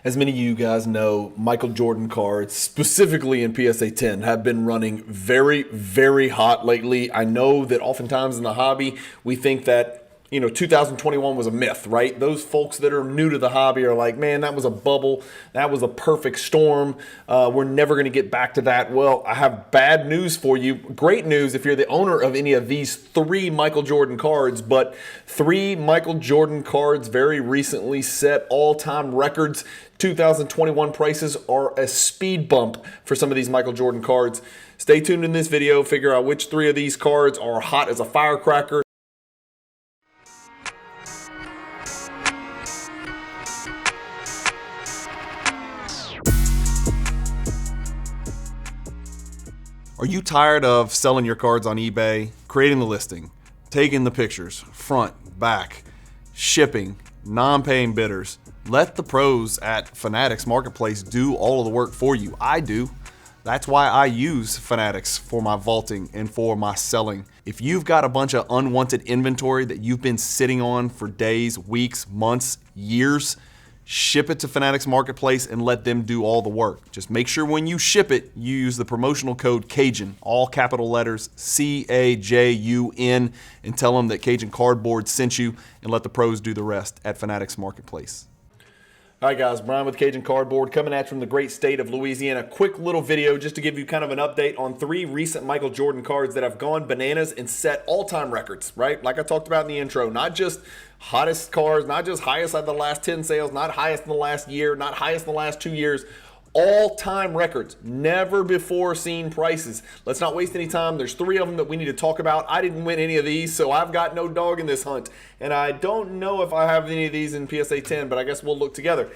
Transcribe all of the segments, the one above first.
As many of you guys know, Michael Jordan cards, specifically in PSA 10, have been running very, very hot lately. I know that oftentimes in the hobby, we think that 2021 was a myth, right? Those folks that are new to the hobby are like, man, that was a bubble. That was a perfect storm. We're never going to get back to that. Well, I have bad news for you. Great news if you're the owner of any of these 3 Michael Jordan cards, but 3 Michael Jordan cards very recently set all-time records. 2021 prices are a speed bump for some of these Michael Jordan cards. Stay tuned in this video, figure out which 3 of these cards are hot as a firecracker. Are you tired of selling your cards on eBay, creating the listing, taking the pictures, front, back, shipping, non-paying bidders? Let the pros at Fanatics Marketplace do all of the work for you. I do. That's why I use Fanatics for my vaulting and for my selling. If you've got a bunch of unwanted inventory that you've been sitting on for days, weeks, months, years, ship it to Fanatics Marketplace and let them do all the work. Just make sure when you ship it, you use the promotional code Cajun, all capital letters, CAJUN, and tell them that Cajun Cardboard sent you, and let the pros do the rest at Fanatics Marketplace. All right, guys, Brian with Cajun Cardboard coming at you from the great state of Louisiana. Quick little video just to give you kind of an update on 3 recent Michael Jordan cards that have gone bananas and set all-time records, right? Like I talked about in the intro, not just hottest cards, not just highest out of the last 10 sales, not highest in the last year, not highest in the last 2 years. All-time records, never before seen prices. Let's not waste any time. There's 3 of them that we need to talk about. I didn't win any of these, so I've got no dog in this hunt. And I don't know if I have any of these in PSA 10, but I guess we'll look together.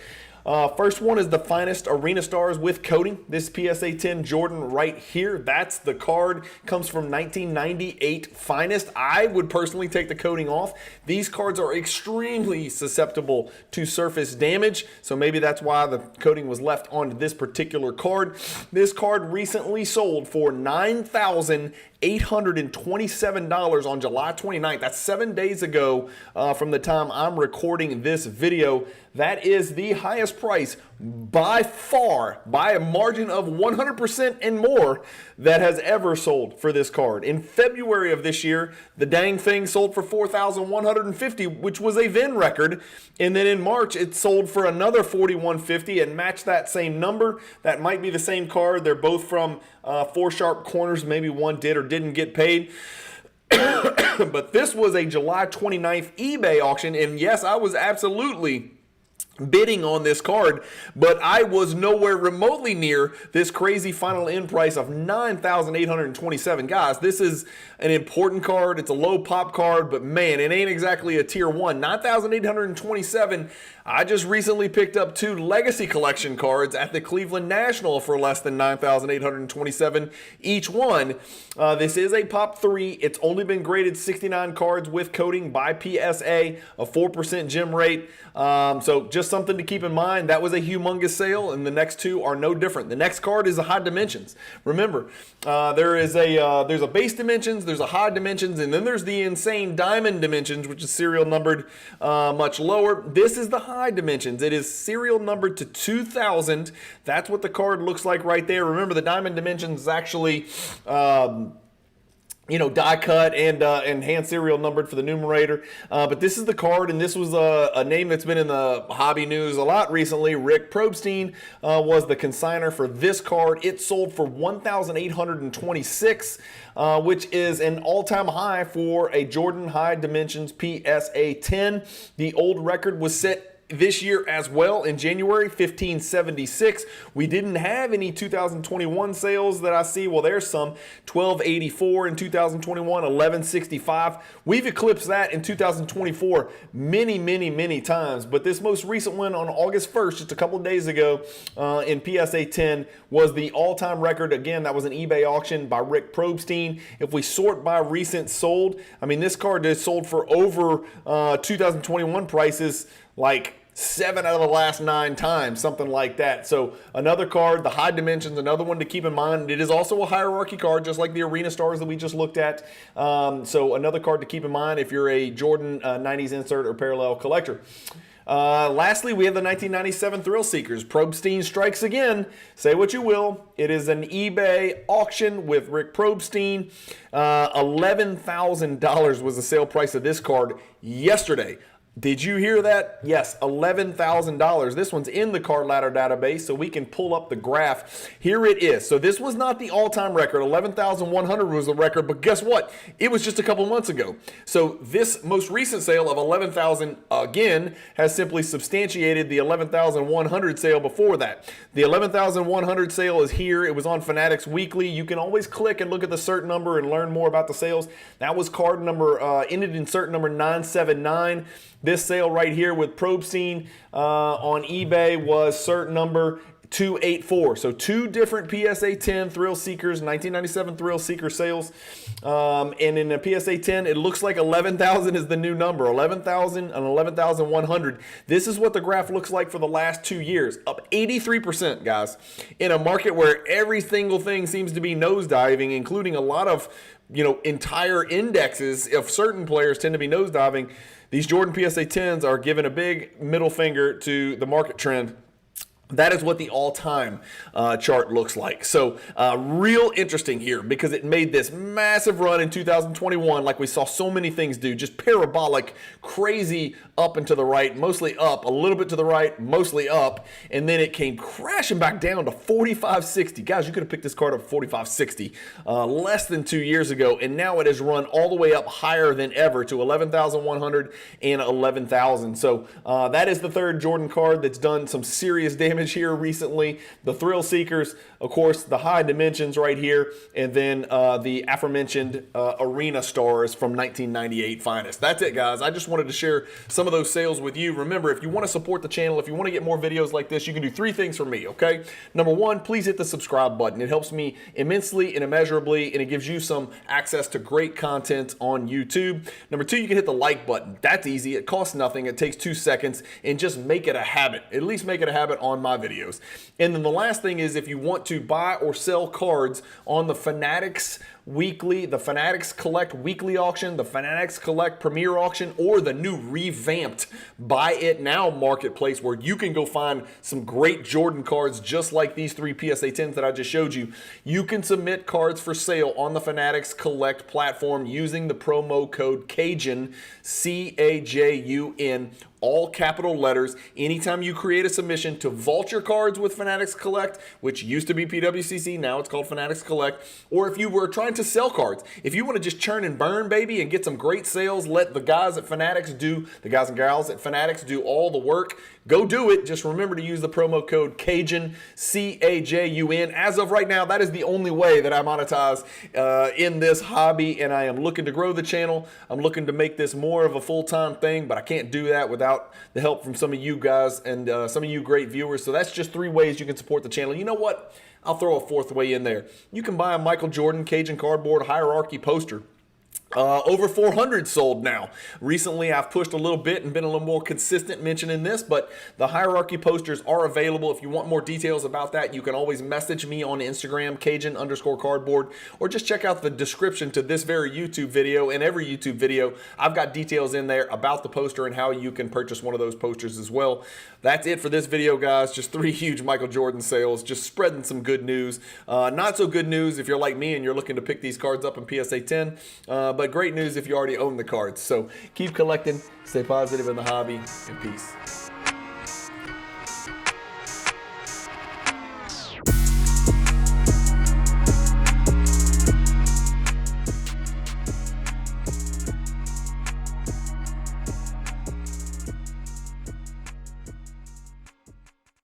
First one is the finest Arena Stars with coating. This PSA 10 Jordan right here, that's the card. Comes from 1998 finest. I would personally take the coating off. These cards are extremely susceptible to surface damage, so maybe that's why the coating was left on this particular card. This card recently sold for $9,827 on July 29th. That's 7 days ago from the time I'm recording this video. That is the highest price by far, by a margin of 100% and more, that has ever sold for this card. In February of this year, the dang thing sold for $4,150, which was a then record. And then in March, it sold for another $4,150 and matched that same number. That might be the same card. They're both from 4 Sharp Corners. Maybe one did or didn't get paid. But this was a July 29th eBay auction. And yes, I was absolutely bidding on this card, but I was nowhere remotely near this crazy final end price of $9,827. Guys, this is an important card. It's a low pop card, but man, it ain't exactly a tier 1. $9,827. I just recently picked up 2 Legacy Collection cards at the Cleveland National for less than $9,827 each one. This is a pop 3. It's only been graded 69 cards with coating by PSA, a 4% gem rate. So just something to keep in mind. That was a humongous sale, and the next 2 are no different. The next card is a high dimensions. Remember, there's a base dimensions, there's a high dimensions, and then there's the insane diamond dimensions, which is serial numbered much lower. This is the high dimensions. It is serial numbered to 2000. That's what the card looks like right there. Remember, the diamond dimensions is actually die cut and hand serial numbered for the numerator. But this is the card, and this was a name that's been in the hobby news a lot recently. Rick Probstein was the consigner for this card. It sold for $1,826, which is an all-time high for a Jordan High Dimensions PSA 10. The old record was set this year as well in January, 1576. We didn't have any 2021 sales that I see. Well, there's some 1284 in 2021, 1165. We've eclipsed that in 2024 many times. But this most recent one on August 1st, just a couple of days ago, in PSA 10 was the all-time record. Again, that was an eBay auction by Rick Probstein. If we sort by recent sold, I mean, this card is sold for over 2021 prices, like 7 out of the last 9 times, something like that. So another card, the high dimensions, another one to keep in mind. It is also a hierarchy card, just like the Arena Stars that we just looked at. So another card to keep in mind if you're a Jordan 90s insert or parallel collector. Lastly, we have the 1997 Thrill Seekers. Probstein strikes again. Say what you will. It is an eBay auction with Rick Probstein. $11,000 was the sale price of this card yesterday. Did you hear that? Yes, $11,000. This one's in the Card Ladder database, so we can pull up the graph. Here it is. So this was not the all-time record. 11,100 was the record, but guess what? It was just a couple months ago. So this most recent sale of 11,000 again has simply substantiated the 11,100 sale before that. The 11,100 sale is here. It was on Fanatics Weekly. You can always click and look at the cert number and learn more about the sales. That was card number, ended in cert number 979. This sale right here with Probstein on eBay was cert number 284. So two different PSA 10 Thrill Seekers, 1997 Thrill Seeker sales. And in the PSA 10, it looks like 11,000 is the new number. 11,000 and 11,100. This is what the graph looks like for the last 2 years. Up 83%, guys. In a market where every single thing seems to be nosediving, including a lot of, entire indexes of certain players tend to be nosediving. These Jordan PSA 10s are giving a big middle finger to the market trend. That is what the all-time chart looks like. So real interesting here because it made this massive run in 2021 like we saw so many things do. Just parabolic, crazy up and to the right, mostly up, a little bit to the right, mostly up. And then it came crashing back down to 45.60. Guys, you could have picked this card up 45.60 less than 2 years ago. And now it has run all the way up higher than ever to 11,100 and 11,000. So that is the third Jordan card that's done some serious damage here recently. The Thrill Seekers, of course, the high dimensions right here, and then the aforementioned Arena Stars from 1998 Finest. That's it, guys. I just wanted to share some of those sales with you. Remember, if you want to support the channel, if you want to get more videos like this, you can do three things for me, okay? Number one, please hit the subscribe button. It helps me immensely and immeasurably, and it gives you some access to great content on YouTube. Number two, you can hit the like button. That's easy. It costs nothing. It takes 2 seconds, and just make it a habit. At least make it a habit on my videos. And then the last thing is if you want to buy or sell cards on the Fanatics Weekly, the Fanatics Collect Weekly Auction, the Fanatics Collect Premier Auction, or the new revamped Buy It Now marketplace where you can go find some great Jordan cards just like these three PSA 10s that I just showed you. You can submit cards for sale on the Fanatics Collect platform using the promo code Cajun, C-A-J-U-N, all capital letters. Anytime you create a submission to vault your cards with Fanatics Collect, which used to be PWCC, now it's called Fanatics Collect, or if you were trying to sell cards, if you want to just churn and burn, baby, and get some great sales, let the guys at Fanatics do, the guys and gals at Fanatics do all the work, go do it. Just remember to use the promo code Cajun, C-A-J-U-N. As of right now, that is the only way that I monetize in this hobby, and I am looking to grow the channel. I'm looking to make this more of a full-time thing, but I can't do that without the help from some of you guys and some of you great viewers. So that's just 3 ways you can support the channel. You know what? I'll throw a 4th way in there. You can buy a Michael Jordan Cajun Cardboard Hierarchy poster. Over 400 sold now. Recently, I've pushed a little bit and been a little more consistent mentioning this, but the hierarchy posters are available. If you want more details about that, you can always message me on Instagram, Cajun_cardboard, or just check out the description to this very YouTube video and every YouTube video. I've got details in there about the poster and how you can purchase one of those posters as well. That's it for this video, guys. Just 3 huge Michael Jordan sales, just spreading some good news. Not so good news if you're like me and you're looking to pick these cards up in PSA 10, but great news if you already own the cards. So keep collecting, stay positive in the hobby, and peace.